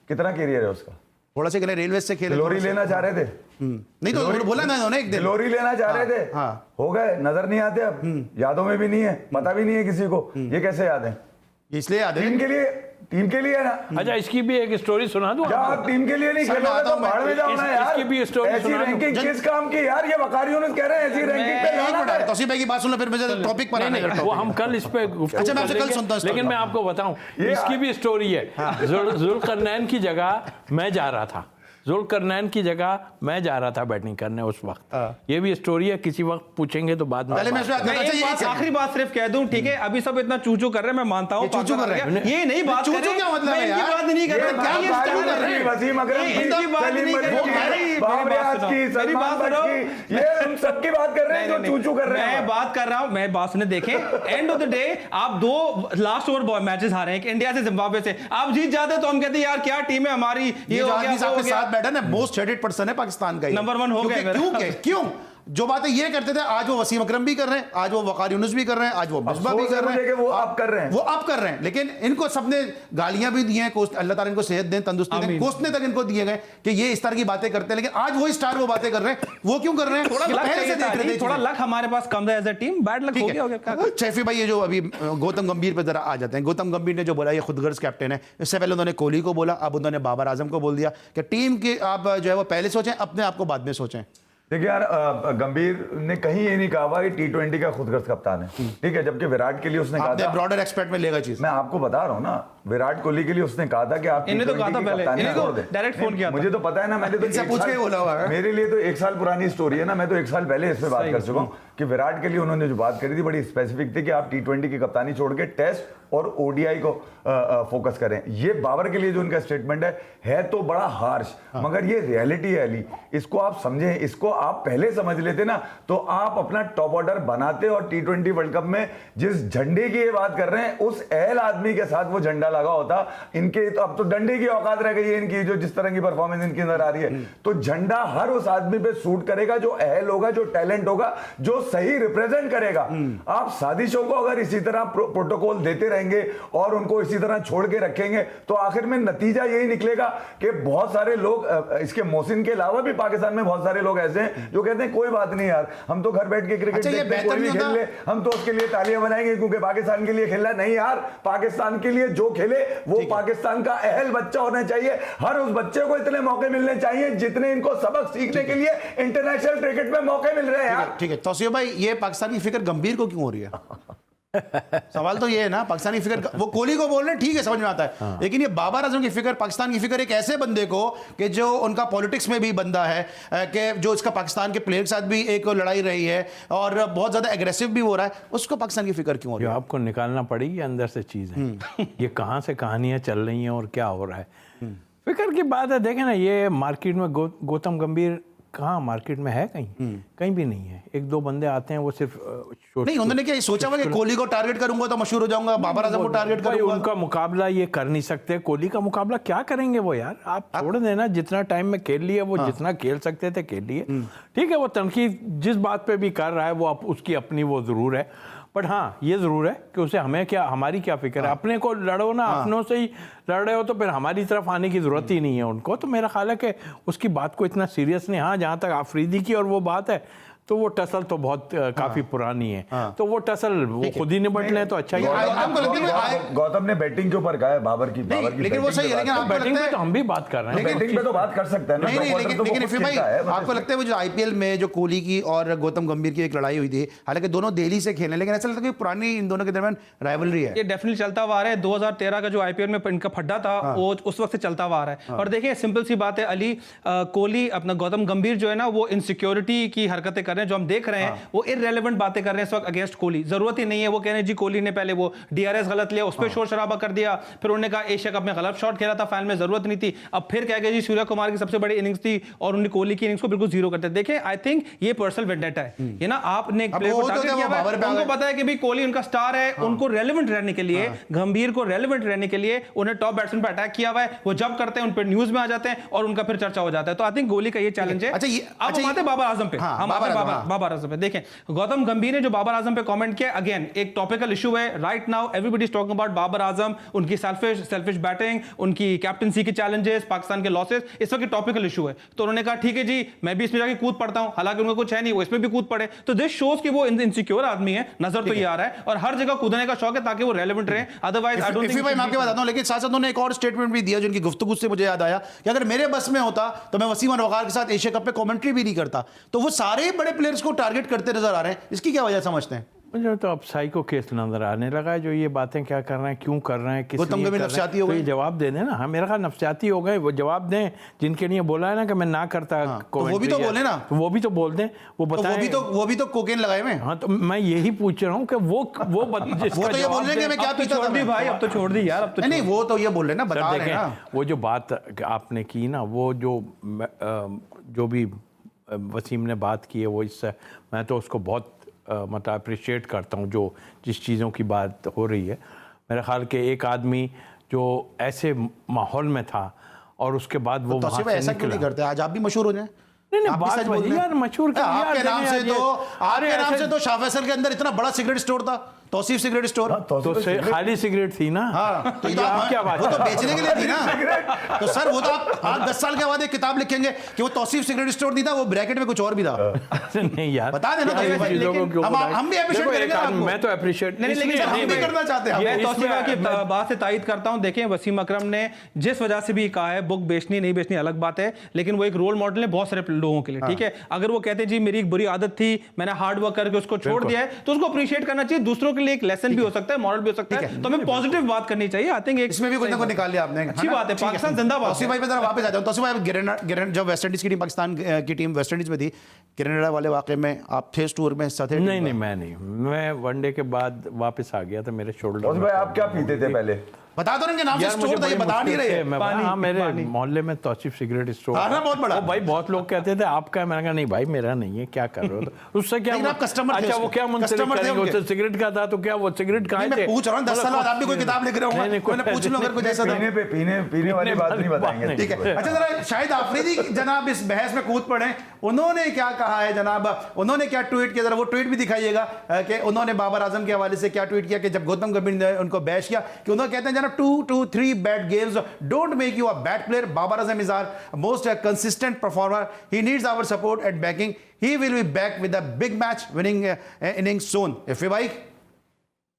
कितना कैरियर है उसका? थोड़ा से रेलवे से खेले, लोरी लेना चाह रहे थे। नहीं तो बोला ना उन्होंने एक दिन लोरी लेना चाह रहे थे, हो गए, नजर नहीं आते अब, यादों में भी नहीं है, पता भी नहीं है किसी को। ये कैसे याद है? इसलिए याद है टीम के लिए है ना। अच्छा इसकी भी एक स्टोरी सुना दूं। आप टीम के लिए नहीं खेलोगे तो भाड़ में जाओ ना यार। इसकी भी स्टोरी ऐसी रैंकिंग किस काम की यार? ये वकारियों ने कह रहे हैं ऐसी रैंकिंग पे जाना है। तौसीफ भाई की बात सुन लो, फिर मुझे टॉपिक पर आना है। वो हम कल इस पे अच्छा मैं आपसे कल सुनता हूं, लेकिन मैं आपको बताऊं इसकी भी स्टोरी है। जुल्करनैन की जगह मैं जा रहा था, जुल्करनैन की जगह मैं जा रहा था बैटिंग करने उस वक्त। ये भी स्टोरी है, किसी वक्त पूछेंगे तो बाद में। पहले मैं इसमें मैं एक बात, आखिरी बात सिर्फ कह दूं, ठीक है, अभी सब इतना चूचू कर रहे हैं, मैं मानता हूं, चूचू कर रहे हैं, ये नहीं बात कर चूचू रहे, क्या मतलब मैं है इनकी यार? बात नहीं कर रहा, क्या ये स्टार कर रहे हैं? वसीम अकरम ये की, इनकी बात सलीम नहीं कर बख्शी रहे, की, बाबर आज़म की, मेरी सलमान बात सुनो। बख्शी, ये हम सबकी बात कर रहे हैं जो चूचू कर रहे हैं। मैं बात कर रहा हूं, मैं बात सुने, देखें, एंड ऑफ द डे आप 2 लास्ट ओवर मैचेस हारे हैं, इंडिया से जिम्बाब्वे से, आप जीत जाते तो हम कहते यार क्या टीम है हमारी, ये जो हो आदमी गया, वो हो आपके गया। साथ बैठा ना, मोस्ट हेटेड पर्सन है पाकिस्तान का, नंबर 1 हो गए मेरा। क्यों जो बातें ये करते थे आज वो वसीम अकरम भी कर रहे हैं, आज वो वकार यूनुस भी कर रहे हैं, आज वो मिसबा भी कर रहे हैं, वो आप कर रहे हैं, वो आप कर रहे हैं। लेकिन इनको सबने गालियां भी दी हैं, अल्लाह ताला इनको सेहत दें, तंदुरुस्ती दें, कोसने तक इनको दिए गए कि ये इस तरह की बातें करते हैं। लेकिन आज वही स्टार वो बातें कर रहे हैं, वो क्यों कर रहे हैं? थोड़ा लक पहले से देख रहे थे, थोड़ा लक हमारे पास कम है as a team, bad luck हो गया। शैफी भाई, ये जो अभी गौतम गंभीर पे जरा आ जाते हैं। गौतम गंभीर ने जो बोला ये खुदगर्ज कैप्टन है, इससे पहले उन्होंने कोहली को बोला, अब उन्होंने बाबर आजम को बोल दिया कि टीम के आप जो है वो पहले सोचें, अपने आप को बाद में सोचें। देखिए यार, गंभीर ने कहीं ये नहीं कहा कि T20 का खुदगर्ज कप्तान है, ठीक है, जबकि विराट के लिए उसने कहा था, ब्रॉडर एक्सपेक्ट में लेगा चीज। मैं आपको बता रहा हूं ना, विराट कोहली के लिए उसने कहा था कि आप इन्हें तो कहा था पहले, इन्हें तो डायरेक्ट फोन किया था। मुझे तो पता है ना, मैंने तो इनसे पूछ के बोला हुआ है। मेरे लिए तो 1 साल पुरानी स्टोरी है ना, मैं तो 1 साल पहले इस पे बात कर चुका हूं कि विराट के लिए उन्होंने जो बात करी थी बड़ी स्पेसिफिक थी कि आप T20 की कप्तानी छोड़ के टेस्ट और ODI को फोकस करें। ये बाबर के लिए जो उनका स्टेटमेंट है तो बड़ा हार्श, मगर ये रियलिटी है अली, इसको आप समझें, इसको आप पहले समझ लेते ना तो आप अपना टॉप ऑर्डर बनाते। और T20 वर्ल्ड कप में जिस झंडे की ये बात कर रहे हैं, उस अहल आदमी के साथ वो झंडा लगा होता। इनके तो अब तो डंडे की औकात रह गई है इनकी, जो जिस तरह की परफॉर्मेंस इनकी नजर आ रही है, तो झंडा हर उस आदमी पे सूट करेगा जो अहल होगा, जो टैलेंट होगा, जो सही रिप्रेजेंट करेगा। आप साजिशों को अगर इसी तरह प्रोटोकॉल देते रहेंगे और उनको इसी तरह छोड़ के रखेंगे तो आखिर में नतीजा यही निकलेगा कि बहुत सारे लोग, इसके मोहसिन के अलावा भी पाकिस्तान में बहुत सारे लोग ऐसे हैं जो कहते हैं कोई बात नहीं यार, हम तो घर बैठ के क्रिकेट देखते हैं, कोई भी खेल ले, हम तो उसके लिए तालियां बनाएंगे क्योंकि पाकिस्तान के लिए खेलना। नहीं यार, पाकिस्तान के लिए जो खेले वो पाकिस्तान का अहल बच्चा होना चाहिए। हर उस बच्चे को इतने मौके मिलने चाहिए जितने इनको सबक सीखने के लिए इंटरनेशनल क्रिकेट में मौके मिल रहे हैं यार। ठीक है तौसीफ भाई, ये पाकिस्तान की फिक्र गंभीर को क्यों हो रही है? सवाल तो ये है ना, पाकिस्तानी फिक्र, वो कोहली को बोल रहे हैं, ठीक है, समझ में आता है, लेकिन ये बाबर आजम की फिक्र, पाकिस्तान की फिक्र एक ऐसे बंदे को कि जो उनका पॉलिटिक्स में भी बंदा है, कि जो इसका पाकिस्तान के प्लेयर के साथ भी एक लड़ाई रही है और बहुत ज्यादा एग्रेसिव भी हो रहा है, उसको पाकिस्तान की फिक्र क्यों हो रही है? आपको निकालना पड़ेगी अंदर से चीजें, ये कहाँ से कहानियां चल रही हैं और क्या हो रहा है। फिक्र की बात है, देखें ना, ये मार्केट में गौतम गंभीर कहाँ मार्केट में है? कहीं भी नहीं है। 1-2 बंदे आते हैं, वो सिर्फ नहीं, उन्होंने क्या सोचा हुआ कि कोहली को टारगेट करूंगा तो मशहूर हो जाऊंगा, बाबर आजम को टारगेट करूंगा? उनका मुकाबला ये कर नहीं सकते। कोहली का मुकाबला क्या करेंगे वो यार? आप छोड़ देना, जितना टाइम में खेल लिए वो, जितना खेल सकते थे खेल लिए। ठीक है, वो तनकीद जिस बात पे भी कर रहा है वो उसकी अपनी वो जरूर है, बट हाँ ये जरूर है कि उसे हमें क्या, हमारी क्या फिक्र है? अपने को लड़ो ना, अपनों से ही लड़ रहे हो तो फिर हमारी तरफ आने की जरूरत ही नहीं है उनको। तो मेरा ख्याल है कि उसकी बात को इतना सीरियस नहीं। हाँ, जहाँ तक आफरीदी की और वो बात है तो वो टसल तो बहुत काफी पुरानी है, तो वो टसल वो खुद ही निपट ले तो अच्छा ही है। गौतम ने बैटिंग के ऊपर कहा है बाबर की, लेकिन वो सही है, लेकिन आपको बैटिंग लगता पे है तो हम भी बात कर रहे हैं, बैटिंग पे तो बात कर सकते हैं ना। नहीं, लेकिन फिर भाई आपको लगता है वो जो IPL में जो कोहली की और गौतम गंभीर की एक लड़ाई हुई थी, हालांकि दोनों दिल्ली से खेले, लेकिन ऐसा लगता है कि पुरानी इन दोनों के दरमियान राइवलरी है। ये डेफिनेटली चलता हुआ आ रहा है। 2013 का जो IPL में इनका फड्डा था वो उस वक्त से चलता हुआ आ रहा है। और देखिए सिंपल सी बात है अली, कोहली अपना गौतम गंभीर जो है ना वो इनसिक्योरिटी की हरकतें कर रहे हैं, जो हम देख रहे हैं वो इररेलेवेंट बातें कर रहे हैं इस वक्त अगेंस्ट कोहली। जरूरत ही नहीं है, वो कह रहे हैं जी कोहली ने पहले वो DRS गलत लिया, उस पर शोर शराबा कर दिया, फिर उन्होंने कहा एशिया कप में गलत शॉट खेला था, फाइनल में जरूरत नहीं थी। अब फिर क्या जी सूर्य कुमार की सबसे बड़ी इनिंग्स थी और उन्होंने कोहली की इनिंग्स को बिल्कुल जीरो करते। देखिए आई थिंक ये पर्सनल वेंडेटा है, ये ना आपने एक प्लेयर को टारगेट किया है, उनको पता है कि भाई कोहली उनका स्टार है, उनको रेलेवेंट रहने के लिए, गंभीर को रेलेवेंट रहने के लिए उन्हें टॉप बैट्समैन पर अटैक किया हुआ है। वो जब करते हैं उन पर न्यूज में आ जाते हैं और उनका फिर चर्चा हो जाता है। तो आई थिंक कोहली का ये चैलेंज है। अब हम आते बाबर आजम पे, हम आते बाबर आजम पे। देखें गौतम गंभीर ने जो बाबर आजम पे कमेंट किया, अगेन एक टॉपिकल इशू है right now, everybody is talking about Babar Azam, उनकी सेल्फिश बैटिंग, उनकी कैप्टनसी के चैलेंजेस, पाकिस्तान के लॉसेस, इस वक्त टॉपिकल इशू है। तो उन्होंने कहा ठीक है जी मैं भी इसमें जाके कूद पड़ता हूं, हालांकि उनको कुछ है नहीं, वो इसमें भी कूद पड़े। तो दिस शोज कि वो इनसिक्योर आदमी है, नजर तो ये आ रहा है, और हर जगह कूदने का शौक है ताकि वो रेलेवेंट रहे। अदरवाइज आई डोंट थिंक मैं आपके बताता हूं, लेकिन साथ साथ उन्होंने एक और स्टेटमेंट भी दिया जिनकी गुफ्तगू से मुझे याद आया कि अगर मेरे बस में होता तो मैं वसीम और वकार के साथ एशिया कप पे कमेंट्री भी नहीं करता। तो वो सारे बड़े प्लेयर्स को टारगेट करते नजर आ रहे हैं, इसकी क्या वजह समझते हैं? मुझे तो अब साइको केस नजर आने लगा है, जो ये बातें क्या कर रहे हैं, क्यों कर रहे हैं, किस गौतम लिए गंभीर कर रहे हैं। नफसियाती हो तो गए? ये जवाब दे दें ना। हाँ, मेरा ख्याल नफसियाती हो गए, वो जवाब दें जिनके लिए बोला है ना कि मैं ना करता। तो वो भी तो बोले ना। तो वो भी तो बोल दें, वो तो बताएं। वो भी तो कोकेन लगाए में। हाँ, तो मैं यही पूछ रहा हूँ कि वो वो तो ये बोल रहे हैं कि मैं क्या अब तो पीता था छोड़ दी मैं। भाई, अब तो छोड़ दी यार, अब तो नहीं वो तो ये बोल रहे हैं ना, बता सर रहे हैं ना। देखें, वो जो बात आपने की ना, वो जो भी वसीम ने बात की है, वो इससे मैं तो उसको बहुत मतलब अप्रिशिएट करता हूँ, जो जिस चीज़ों की बात हो रही है। मेरे ख्याल के एक आदमी जो ऐसे माहौल में था और उसके बाद वो तो वहाँ से ऐसा क्यों नहीं निकला। करते? आज आप भी मशहूर हो जाए। नहीं आप भी बात सच बोल वही रहे हैं। यार, मशहूर क्या यार, आपके नाम से देखें तो अरे आपके नाम ऐसे- से तो शाह फैसल के अंदर इतना बड़ा सिगरेट स्टोर था, तौसीफ सिगरेट स्टोर। तो खाली सिगरेट थी ना। हाँ, तो ये तो आप आप क्या बात वो तो कर रहे बेचने के लिए थी ना। तो सर वो तो आप 10 साल के बाद एक किताब लिखेंगे कि वो तौसीफ सिगरेट स्टोर नहीं था, वो ब्रैकेट में कुछ और भी था। हो? नहीं यार, बता देना क्या तो इन भाई, चीज़ों को लेकिन क्यों बताएं? हम भी appreciate देखो, एक करेंगे आदमी- आपको। मैं तो अप्रिशिएट नहीं, लेकिन हम भी करना चाहते हैं। मैं तौसीफा की इसमें- बात से तायद करता हूं। देखें, वसीम अकरम ने जिस वजह से भी कहा है बुक बेचनी नहीं बेचनी अलग बात है, लेकिन वो एक रोल मॉडल है बहुत सारे लोगों के लिए। ठीक है, अगर वो कहते हैं जी मेरी एक बुरी आदत थी, मैंने हार्ड वर्क करके उसको छोड़ दिया है, तो उसको अप्रिशिएट करना चाहिए। दूसरों के लिए एक लेसन भी हो सकता है, मॉरल भी हो सकता है, तो हमें पॉजिटिव बात करनी चाहिए। आई थिंक इसमें भी कुछ ना कुछ निकाल लिया आपने। अच्छी बात है, पाकिस्तान जिंदाबाद। तौसीफ भाई पे जरा वापस आ जाओ। तौसीफ भाई, गिरन जब वेस्ट इंडीज की टीम, पाकिस्तान की टीम वेस्ट इंडीज में थी, ग्रेनेडा वाले वाकये में आप थे, टूर में हिस्सा थे? नहीं, मैं नहीं, मैं वनडे के बाद वापस आ गया था, मेरे शोल्डर भाई आप क्या पीते थे पहले? बता दो इनके नाम से यार स्टोर मुझे था, ये बड़ी बता नहीं मुश्किल रहे। से मैं पानी, हाँ, मेरे पानी। मोहल्ले में तौसीफ सिगरेट स्टोर हाँ ना, बहुत बड़ा। वो भाई बहुत लोग कहते थे आपका है, मैंने कहा नहीं भाई मेरा नहीं है, क्या कर रहे हो? तो उससे क्या लेकिन आप customer थे अच्छा उसके। वो क्या मुंसलिक customer थे करेंगे? उनके। उससे सिगरेट का था तो क्या वो सिगरेट कहाँ नहीं, थे? मैं पूछ रहा हूँ, 10 साल बाद आप भी कोई किताब लिख रहे होंगे, नहीं, मैंने पूछ लूं अगर कुछ ऐसा था। पीने वाली बात नहीं बताएंगे। ठीक है, अच्छा जरा शाहिद आफरीदी जनाब इस बहस में कूद पड़े, उन्होंने क्या कहा है जनाब, उन्होंने क्या ट्वीट किया, जरा वो ट्वीट भी दिखाइएगा कि उन्होंने बाबर आजम के हवाले से क्या ट्वीट किया कि जब गौतम गंभीर ने उनको बैश किया कि उन्होंने कहते हैं जनाब 2-3 bad games don't make you a bad player, Babar Azam is our most consistent performer, he needs our support and backing, he will be back with a big match winning inning soon. इफे भाई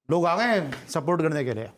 लोग आ गए हैं सपोर्ट करने के लिए।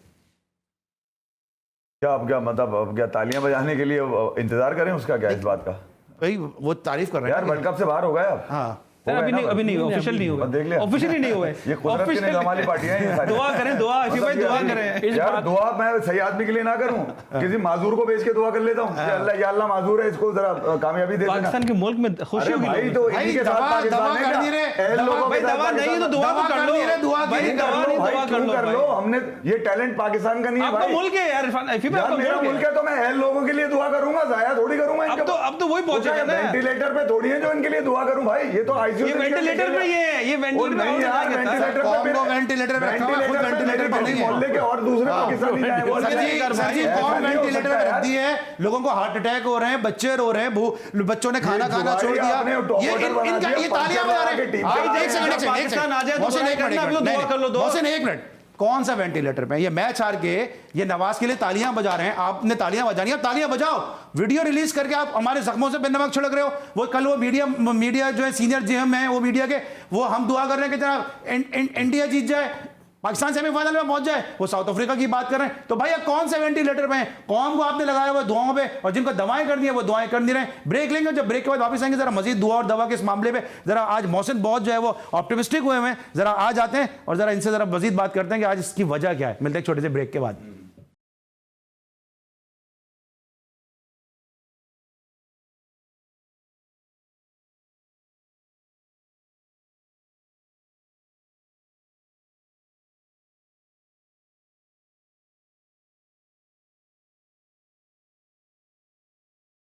क्या अब क्या मतलब, अब क्या तालियां बजाने के लिए इंतजार करें उसका, क्या इस बात का? भाई वो तारीफ कर रहे यार हैं वर्ल्ड कप से बाहर हो गए अब। हाँ हो गए अभी ना नहीं, बस। अभी नहीं, ऑफिशियल नहीं हुए, देख लिया। ऑफिशियली नहीं हुए। ये कुदरत की निजाम वाली पार्टियां हैं ये सारी। दुआ करें, दुआ आशिफ भाई, दुआ करें। यार दुआ मैं सही आदमी के लिए ना करूं, किसी माजूर को बेच के दुआ कर लेता हूं कि अल्लाह या अल्लाह माजूर है, इसको जरा कामयाबी दे देना। पाकिस्तान के मुल्क में खुशी अरे होगी भाई लोगों तो को। इन्हीं के साथ दवा पाकिस्तान है कर क्या? नहीं रहे। अहल लोगों के भाई साथ दवा नहीं है तो पाकिस्तान- दुआ दवा तो कर कर लो, नहीं रहे, दुआ भाई नहीं दवा नहीं, भाई दुआ कर क्यों लो कर भाई। लो, हमने ये टैलेंट पाकिस्तान का नहीं है आपका भाई। मुल्क है यार इरफान, इरफान यार आपका मेरा मुल्क मुल्क है। है तो मैं अहल लोगों के लिए दुआ करूंगा, जाया थोड़ी करूंगा इनके पास। अब तो वही पहुंचेगा ना। वेंटिलेटर पे थोड़ी है जो इनके लिए दुआ करूं भाई, ये तो आईसीयू ये वेंटिलेटर पे ही है, ये वेंटिलेटर पे नहीं और यार, जाएंगे। वेंटिलेटर कौन पे को वेंटिलेटर पे रखा हुआ है? खुद वेंटिलेटर पे नहीं है। मोहल्ले के और दूसरे पाकिस्तानी जाए वो सर जी, सर जी, ऐसा कौन नहीं हो वेंटिलेटर सकता पे रख यार। दी है? लोगों को हार्ट अटैक हो रहे हैं, बच्चे रो रहे हैं, बच्चों ने खाना खाना छोड़ दिया। आपने टॉप ये ऑर्डर बना इनका दिया, ये तालियां बजा रहे पंचर हैं। लगा के टीम एक सेकंड, एक सेकंड, एक पाकिस्तान आ जाए सेकंड। तो मोहसिन, बुराई एक मिनट, करना, अभी तो दुआ कर लो, दुआ। मोहसिन, एक मिनट, कौन सा वेंटिलेटर पे? ये मैच हार के ये नवाज के लिए तालियां बजा रहे हैं, आपने तालियां बजानी है, आप तालियां बजाओ। वीडियो रिलीज करके आप हमारे जख्मों से बेनमक छिड़क रहे हो। वो कल वो मीडिया जो है सीनियर जीएम है वो मीडिया के, वो हम दुआ कर रहे हैं कि जनाब इंडिया जीत जाए, पाकिस्तान सेमीफाइनल में पहुंच जाए, वो साउथ अफ्रीका की बात कर रहे हैं। तो भाई आप कौन से वेंटिलेटर पे हैं? कौन को आपने लगाया हुआ दुआओं पे, और जिनको दवाएं करनी है वो दवाएं कर नहीं रहे हैं। ब्रेक लेंगे, जब ब्रेक के बाद वापस आएंगे जरा मजीद दुआ और दवा के इस मामले पे। जरा आज मोहसिन बहुत जो है वो ऑप्टिमिस्टिक हुए हैं, जरा आ जाते हैं और जरा इनसे जरा मजीद बात करते हैं कि आज इसकी वजह क्या है। मिलते हैं एक छोटे से ब्रेक के बाद।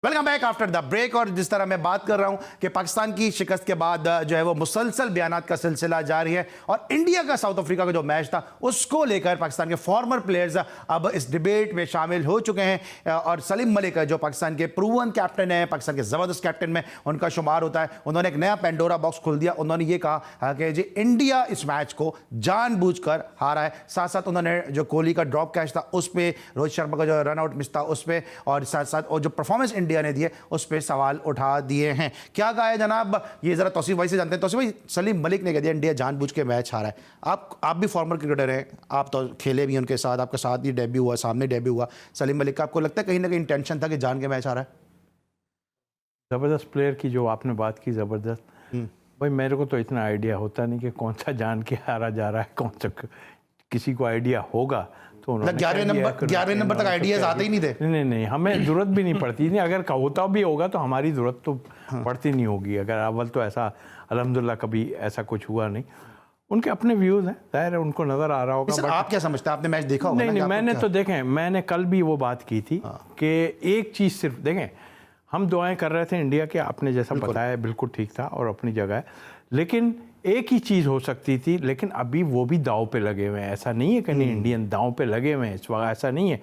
Welcome back after the break. और जिस तरह मैं बात कर रहा हूं कि पाकिस्तान की शिकस्त के बाद जो है वो मुसलसल बयानात का सिलसिला जारी है, और इंडिया का साउथ अफ्रीका का जो मैच था उसको लेकर पाकिस्तान के फॉर्मर प्लेयर्स अब इस डिबेट में शामिल हो चुके हैं। और सलीम मलिक जो पाकिस्तान के प्रूवन कैप्टन है, पाकिस्तान के ज़बरदस्त कैप्टन में उनका शुमार होता है, उन्होंने एक नया पेंडोरा बॉक्स खोल दिया। उन्होंने ये कहा कि जी इंडिया इस मैच को जानबूझकर हारा है। साथ साथ उन्होंने जो कोहली का ड्रॉप कैच था उस पर, रोहित शर्मा का जो रन आउट मिस था उस पर, और साथ साथ और जो परफॉर्मेंस इंडिया ने दिए उस पर सवाल उठा दिए हैं। क्या कहा है जनाब, ये जरा तौसीफ भाई से जानते हैं। तौसीफ भाई, सलीम मलिक ने कह दिया इंडिया जानबूझ के मैच हारा है। आप भी फॉर्मर क्रिकेटर हैं, आप तो खेले भी हैं उनके साथ, आपके साथ ही डेब्यू हुआ, सामने डेब्यू हुआ सलीम मलिक का। आपको लगता है कहीं ना कहीं इंटेंशन था कि जान के मैच हारा है? ज़बरदस्त प्लेयर की जो आपने बात की, ज़बरदस्त, भाई मेरे को तो इतना आइडिया होता नहीं कि कौन सा जान के हारा जा रहा है, कौन सा किसी को आइडिया होगा तो उन्होंने 11वें नंबर तक आइडियाज आते ही नहीं थे। नहीं, हमें जरूरत भी नहीं पड़ती थी। अगर होता भी होगा तो हमारी जरूरत तो पड़ती नहीं होगी। अगर अव्वल तो ऐसा अल्हम्दुलिल्लाह कभी ऐसा कुछ हुआ नहीं। उनके अपने व्यूज हैं, जाहिर है उनको नजर आ रहा होगा। सर आप क्या समझते हैं, आपने मैच देखा होगा? नहीं, मैंने तो देखें, मैंने कल भी वो बात की थी कि एक चीज़ सिर्फ देखें, हम दुआएं कर रहे थे इंडिया के, आपने जैसा बताया बिल्कुल ठीक था और अपनी जगह है, लेकिन एक ही चीज़ हो सकती थी। लेकिन अभी वो भी दांव पे लगे हुए हैं। ऐसा नहीं है कि नहीं इंडियन दांव पे लगे हुए हैं इस वक्त, ऐसा नहीं है।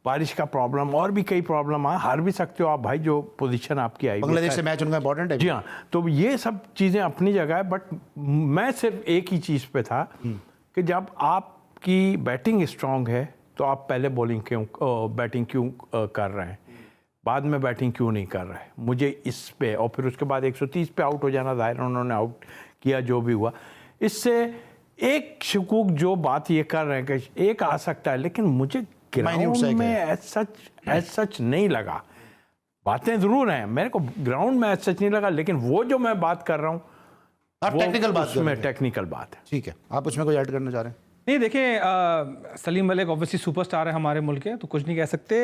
बारिश का प्रॉब्लम और भी कई प्रॉब्लम आ, हार भी सकते हो आप भाई, जो पोजीशन आपकी आई। बांग्लादेश से मैच उनका इंपॉर्टेंट है। जी हाँ, तो ये सब चीज़ें अपनी जगह है। बट मैं सिर्फ एक ही चीज़ पे था कि जब आपकी बैटिंग स्ट्रांग है तो आप पहले बैटिंग क्यों कर रहे हैं, बाद में बैटिंग क्यों नहीं कर रहे हैं, मुझे इस पे। और फिर उसके बाद 130 पे आउट हो जाना, जाहिर उन्होंने आउट किया जो भी हुआ। इससे एक शकूक जो बात ये कर रहे हैं कि एक आ सकता है, लेकिन मुझे ग्राउंड में एज सच नहीं लगा। बातें जरूर हैं, मेरे को ग्राउंड में एज सच नहीं लगा, लेकिन वो जो मैं बात कर रहा हूँ आप टेक्निकल बात कर रहे हैं। टेक्निकल बात है। ठीक है, आप उसमें कोई ऐड करना चाह रहे हैं? नहीं देखिए, सलीम मलिक ऑब्वियसली सुपरस्टार है हमारे मुल्क के, तो कुछ नहीं कह सकते।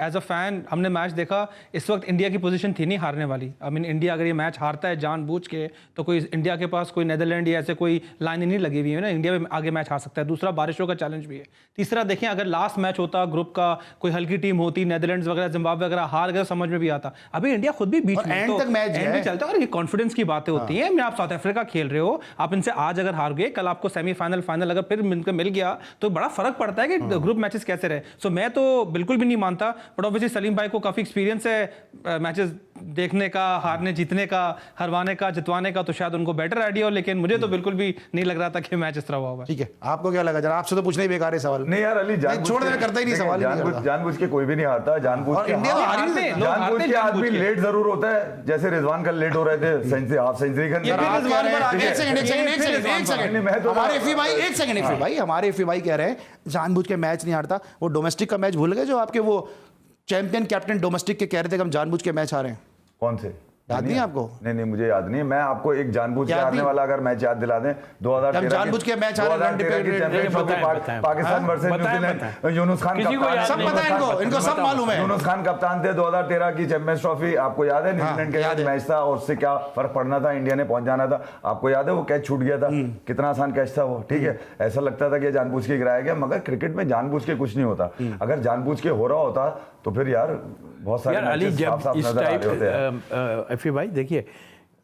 एज अ फैन हमने मैच देखा, इस वक्त इंडिया की पोजीशन थी नहीं हारने वाली। आई मीन इंडिया अगर ये मैच हारता है जानबूझ के, तो कोई इंडिया के पास कोई नेदरलैंड या ऐसे कोई लाइन नहीं लगी हुई है ना, इंडिया में आगे मैच हार सकता है। दूसरा, बारिशों का चैलेंज भी है। तीसरा, देखें अगर लास्ट मैच होता ग्रुप का, कोई हल्की टीम होती, नेदरलैंड्स वगैरह, जिम्बाब्वे वगैरह हार गए, समझ में भी आता। अभी इंडिया खुद भी बीच में एंड तक मैच एंड में चलता है, और ये कॉन्फिडेंस की बातें होती हैं। मैं आप साउथ अफ्रीका खेल रहे हो, आप इनसे आज अगर हार गए, कल आपको सेमीफाइनल फाइनल अगर फिर मिल गया तो बड़ा फर्क पड़ता है कि ग्रुप मैचेस कैसे रहे। सो मैं तो बिल्कुल भी नहीं मानता, बट ऑब्वियसली सलीम भाई को काफी एक्सपीरियंस है मैचेस देखने का, हारने जीतने का, हरवाने का, जितवाने का, तो शायद उनको बेटर आइडिया हो। लेकिन मुझे तो बिल्कुल भी नहीं लग रहा था कि मैच इस तरह हुआ होगा। ठीक है, आपको क्या लगा? जरा आपसे तो पूछना ही बेकार है सवाल। नहीं यार अली, छोड़ देना, करता ही नहीं सवाल। जानबूझ के कोई भी नहीं हारता, जानबूझ के आदमी लेट जरूर होता है। जैसे रिजवान कल लेट हो रहे थे, सेंचुरी हाफ सेंचुरी हमारे एफी भाई कह रहे हैं जानबूझ के मैच नहीं हारता। वो डोमेस्टिक का मैच भूल गए जो आपके वो चैंपियन कैप्टन डोमेस्टिक के कह रहे थे कि हम जानबूझ के मैच हारे हैं? कौन से? याद नहीं आपको? नहीं, मुझे याद नहीं है। मैं आपको एक जानबूझ के हारने वाला अगर मैच याद दिला दें, 2013 जानबूझ के मैच हारे, पाकिस्तान वर्सेस न्यूजीलैंड, यूनुस खान कप्तान, सब पता है इनको सब मालूम है। यूनुस खान कप्तान थे 2013 की चैंपियंस ट्रॉफी, आपको याद है? न्यूजीलैंड के साथ मैच था और उससे क्या फर्क पड़ना था, इंडिया ने पहुंच जाना था। आपको याद है वो कैच छूट गया था, कितना आसान कैच था वो। ठीक है, ऐसा लगता था कि जानबूझ के गिराया गया, मगर क्रिकेट में जानबूझ के कुछ नहीं होता। अगर जानबूझ के हो रहा होता तो फिर यार बहुत सारे मैचेस साफ-साफ नजर आ रहे होते हैं। एफी भाई देखिए,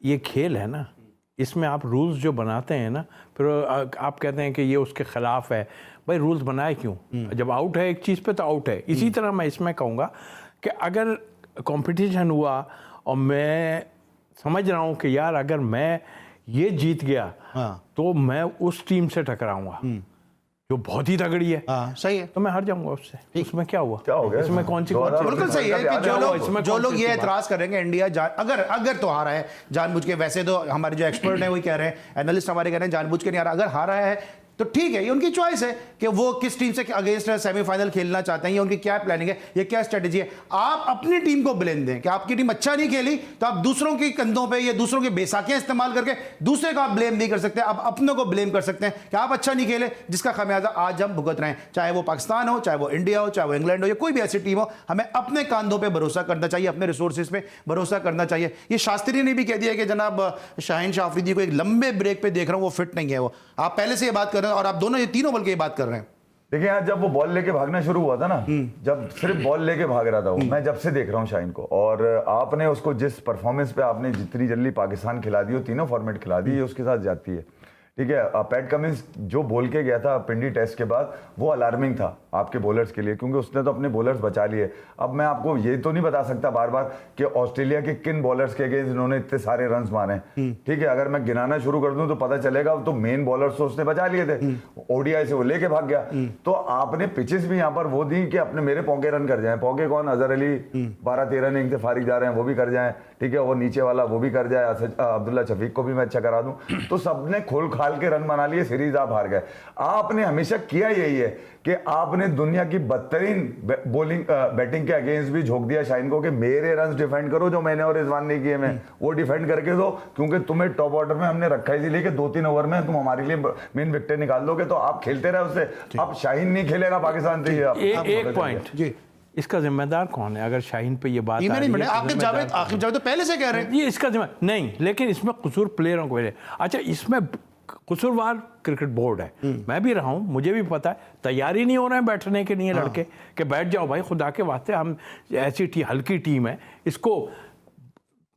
ये खेल है ना, इसमें आप रूल्स जो बनाते हैं ना, फिर आप कहते हैं कि ये उसके खिलाफ है। भाई रूल्स बनाए क्यों? जब आउट है एक चीज़ पे तो आउट है। इसी तरह मैं इसमें कहूँगा कि अगर कंपटीशन हुआ और मैं समझ रहा हूँ कि यार अगर मैं ये जीत गया तो मैं उस टीम से टकराऊंगा जो बहुत ही तगड़ी है। सही है, तो मैं हार जाऊंगा उससे। उसमें क्या हुआ? क्या हो गया? इसमें कौन सी बिल्कुल सही है कि जो लोग ये एतराज करेंगे इंडिया अगर तो हारा है जानबूझ के। वैसे तो हमारे जो एक्सपर्ट हैं वही कह रहे हैं, एनालिस्ट हमारे कह रहे हैं जानबूझ के नहीं हारा। अगर हारा है तो ठीक है, ये उनकी चॉइस है कि वो किस टीम से अगेंस्ट सेमीफाइनल खेलना चाहते हैं, ये उनकी क्या प्लानिंग है, ये क्या स्ट्रेटेजी है। आप अपनी टीम को ब्लेम दें कि आपकी टीम अच्छा नहीं खेली, तो आप दूसरों के कंधों पे या दूसरों के बेसाखियां इस्तेमाल करके दूसरे को आप ब्लेम नहीं कर सकते। आप अपनों को ब्लेम कर सकते हैं कि आप अच्छा नहीं खेले, जिसका खामियाजा आज हम भुगत रहे हैं। चाहे वो पाकिस्तान हो, चाहे वो इंडिया हो, चाहे वो इंग्लैंड हो, या कोई भी ऐसी टीम हो, हमें अपने कंधों पर भरोसा करना चाहिए, अपने रिसोर्सेज पे भरोसा करना चाहिए। ये शास्त्री ने भी कह दिया कि जनाब शाहीन शाह अफरीदी को एक लंबे ब्रेक पे देख रहा हूं, वो फिट नहीं है। वो आप पहले से ये बात कर रहे हैं और आप दोनों ये तीनों बल्कि ये बात कर रहे हैं। देखिए यार, जब वो बॉल लेके भागना शुरू हुआ था ना, जब सिर्फ बॉल लेके भाग रहा था वो, मैं जब से देख रहा हूँ शाहीन को, और आपने उसको जिस परफॉर्मेंस पे आपने जितनी जल्दी पाकिस्तान खिला दी, तीनों फॉर्मेट खिला दी, ये उसके साथ जाती है। ठीक है, पैट कमिंस जो बोल के गया था पिंडी टेस्ट के बाद, वो अलार्मिंग था आपके बॉलर्स के लिए, क्योंकि उसने तो अपने बॉलर्स बचा लिए। अब मैं आपको ये तो नहीं बता सकता बार बार कि ऑस्ट्रेलिया के किन बॉलर्स के अगेंस्ट इन्होंने इतने सारे रन्स मारे। ठीक है, अगर मैं गिनाना शुरू कर दूं तो पता चलेगा। तो मेन बॉलर्स तो उसने बचा लिए थे, ओडीआई से वो लेके भाग गया। तो आपने पिचेस भी यहाँ पर वो दी कि अपने मेरे पौके रन कर जाए। पौके कौन? अजहर अली 12-13 इनिंग से फारिग जा रहे हैं, वो भी कर जाए। ठीक है, वो नीचे वाला वो भी कर जाए, अब्दुल्ला शफीक को भी मैं अच्छा करा दूं। तो सबने खोल खाल के रन बना लिए, सीरीज आप हार गए। आपने हमेशा किया यही है कि आपने दुनिया की बदतरीन बॉलिंग बैटिंग के अगेंस्ट भी झोंक दिया शाहीन को कि मेरे रन डिफेंड करो जो मैंने और रिजवान ने किए, मैं वो डिफेंड करके दो, क्योंकि तुम्हें टॉप ऑर्डर में हमने रखा इसलिए कि 2-3 ओवर में तुम हमारे लिए मेन विकेट निकाल दोगे, तो आप खेलते रहे उससे। अब शाहीन नहीं खेलेगा पाकिस्तान से, एक पॉइंट जी, इसका जिम्मेदार कौन है? अगर शाहीन पे ये बात आ रही है, मैनेजमेंट। तो आकिब जावेद तो पहले से कह रहे हैं ये इसका नहीं, लेकिन इसमें कसूर प्लेयरों को है। अच्छा, इसमें कसूरवार क्रिकेट बोर्ड है। मैं भी रहा हूं, मुझे भी पता है, तैयारी नहीं हो रहे हैं बैठने के लिए लड़के कि बैठ जाओ भाई, खुदा के वास्ते, हम ऐसी हल्की टीम है, इसको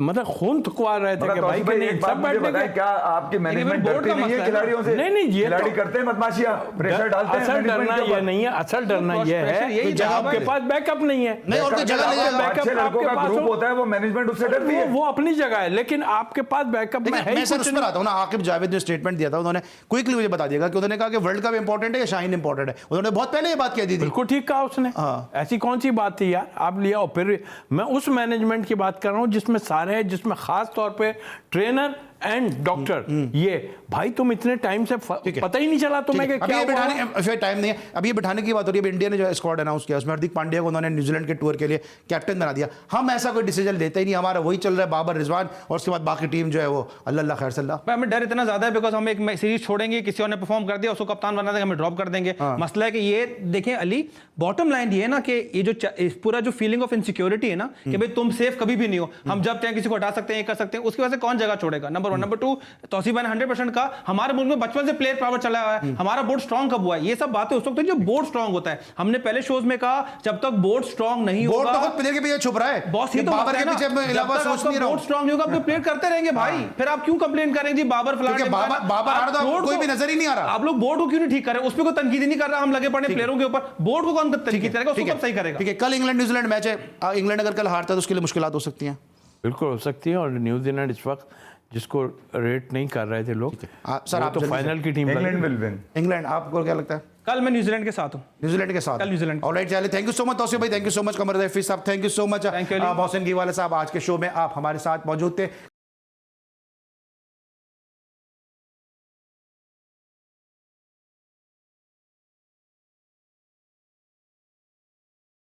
मतलब खून थकवा रहे थे कि भाई कि नहीं सब बैठने के। क्या आपकी मैनेजमेंट बोर्ड डरती का नहीं है मसला है। खिलाड़ियों से? नहीं, ये खिलाड़ी तो करते हैं बदमाशियां, प्रेशर डालते हैं। असल डरना management के ये ऊपर। नहीं है, असल डरना ये pressure है यही कि है आपके पास बैकअप नहीं है। नहीं, और कोई जगह ले जाएगा। बैकअप अच्छे लड़कों आपके का पास ग्रुप हो, होता है, वो मैनेजमेंट उससे डरती है। वो अपनी जगह है, लेकिन आपके पास बैकअप में है मैं ही सर कुछ उस पर नहीं। आता हूँ ना। आकिब जावेद ने स्टेटमेंट दिया था, उन्होंने क्विकली मुझे बता दिया कि उन्होंने कहा कि वर्ल्ड कप इंपॉर्टेंट है या शाहीन इंपॉर्टेंट है। उन्होंने बहुत पहले ये बात कह दी थी। बिल्कुल ठीक कहा उसने। ऐसी कौन सी बात थी यार, आप लिया। और फिर मैं उस मैनेजमेंट की बात कर रहा हूँ जिसमें सारे हैं, जिसमें खास तौर पे ट्रेनर एंड डॉक्टर, ये भाई तुम इतने टाइम से पता ही नहीं चला तुम्हें कि अभी क्या ये हुआ। बिठाने फिर टाइम नहीं है, अभी ये बिठाने की बात हो रही है। इंडिया ने जो स्क्वाड अनाउंस किया उसमें हार्दिक पांड्या को उन्होंने न्यूजीलैंड के टूर के लिए कैप्टन बना दिया। हम ऐसा कोई डिसीजन लेते ही नहीं, हमारा वही चल रहा है, बाबर, रिजवान, और उसके बाद बाकी टीम जो है वो अल्लाह खैर सल्ला। भाई हमें डर इतना ज्यादा है बिकॉज हम एक सीरीज छोड़ेंगे, किसी और ने परफॉर्म कर दिया, उसको कप्तान बना देंगे, हमें ड्रॉप कर देंगे। मसला है कि ये देखें अली, बॉटम लाइन ये है ना कि ये जो पूरा जो फीलिंग ऑफ इनसिक्योरिटी है ना कि भाई तुम सेफ कभी भी नहीं हो, हम जब चाहे किसी को हटा सकते हैं, ये कर सकते हैं, उसकी वजह से कौन जगह छोड़ेगा? नंबर 1। नंबर 2, तौसीफ भाई ने 100% का हमारे मुल्क में बचपन से प्लेयर पावर चला हुआ है, हमारा बोर्ड स्ट्रांग कब हुआ है? ये सब बातें उस वक्त जो बोर्ड स्ट्रांग होता है। हमने पहले शोज में कहा जब तक बोर्ड स्ट्रांग नहीं बोर्ड होगा, तो खुद प्लेयर के पीछे छुप रहा है। बॉस ये तो बाबर मसला के है पीछे ना, मैं जब इलावा तक सोच आपका नहीं रहा बोर्ड हूं। स्ट्रांग नहीं होगा, आप प्लेयर करते रहेंगे भाई। फिर आप क्यों कंप्लेन करेंगे जी बाबर फलाना? क्योंकि बाबर आ रहा था, कोई भी नजर ही नहीं आ रहा। आप लोग बोर्ड को क्यों नहीं ठीक कर रहे? उस पर कोई तनकीद ही नहीं कर रहा, हम लगे पड़े प्लेयरों के ऊपर। बोर्ड को कौन तनकीद करेगा? उसको कब सही करेगा? ठीक है, कल इंग्लैंड न्यूजीलैंड मैच है। इंग्लैंड अगर कल हारता है तो उसके लिए मुश्किलात हो सकती हैं। बिल्कुल हो सकती है। और न्यूजीलैंड इस वक्त जिसको रेट नहीं कर रहे थे लोग, सर वो आप तो जल्दी से- फाइनल की team England will win. England, आपको क्या लगता है? कल मैं न्यूजीलैंड के साथ हूं। न्यूजीलैंड के साथ। कल न्यूजीलैंड। ऑलराइट, चलिए, thank you so much Tauseef भाई, thank you so much Qamar Rafi साहब, thank you so much Thank you, Ali. Mohsin Giwala साहब। आज के शो में आप हमारे साथ मौजूद थे।